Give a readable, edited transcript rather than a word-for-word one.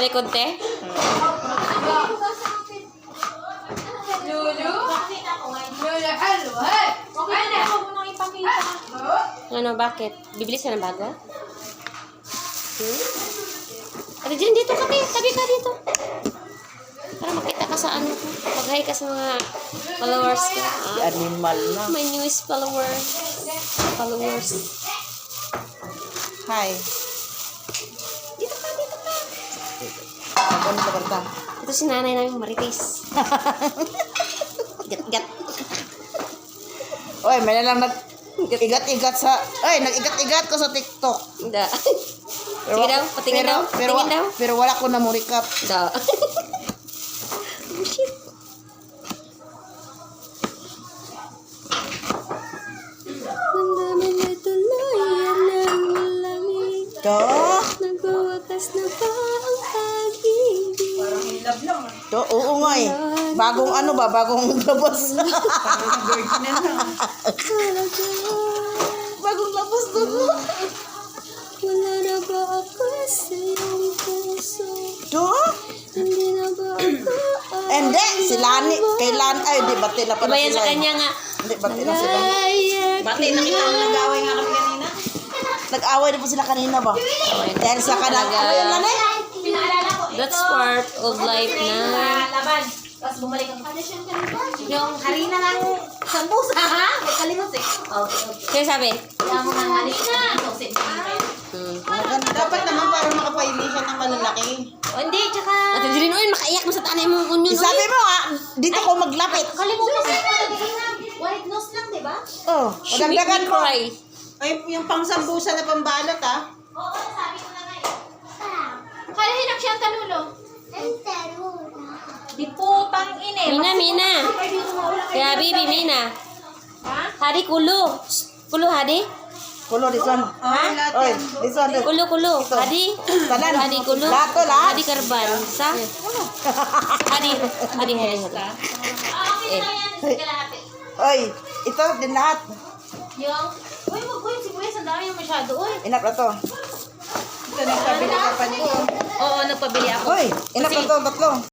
likod, te? Ano, bakit? Bibili ka ng bago? Ate Jen, dito ka, te. Tabi ka dito. Para makita ka sa ano. Pag-hi ka sa mga followers ka. Animal na. My newest followers. Hi. Dito ka, dito ka. Ano ba kanta? Ito si nanay namin, Marites. Gat-gat. Oy, may nalang nag-igat-igat sa... Oy, nag-igat-igat ko sa TikTok. Da. Sige daw, patingin daw. Patingin daw. Pero wala ko na mo recap. Da. Oh, shit. Nandamay na tuluyan ng lamig. To? Nagwawakas na ba ang pag-ibig? To, oo nga eh. Bagong ano ba? Bagong labas. Bagong labas to. Wala na ba ako sa iyong puso? To? Hindi na ba ako Hindi, si Lani. Kay Lani. Ay, di, bati na pala Iba yan sila. sa kanya nga. Hindi, bati na sila. Bati, nakita mo nag-away nga kami kanina? Nag-away na po sila kanina ba? Dahil sa kanang... Ano yun, Lani? Pinaalala ko. That's part of life na. Laban. Tapos bumalik ang yung harina ng sambusa, ha? Huwag kalimot eh. Kaya sabi? Kaya mo ng harina. Maganda. Dapat naman para makapaili siya ng malalaki. O hindi, tsaka... Ate Jeline, oy, makaiyak mo sa tanay mo kung yun. Sabi mo ha, dito ko maglapit. Kalimutan mo white nose lang, di ba? Oh, She make me magdagdagan mo. cry. Ay, yung pang sambusa na pambalot, ha? Oo, sabi ko na nga eh. Kaya hinak siya ang tanulo. Di putang ine. Mina. Kaya bibi, Mina. Ha? Hadi kulo. Kulo, Hadi. Kulo, this one. Oy, this one. Kulo. Hadi. Tanan. Hadi kulo. Lahat to, lahat. Hadi karban. Sa? Hadi. Eh. Oy, ito din lahat. Yung, uy, mag-uy, sibuyas, ang dami yung masyado, uy. Inap na to. Ito, nagpabili ka pa nito. Oo, nagpabili ako. Oy, inap na to, tatlo.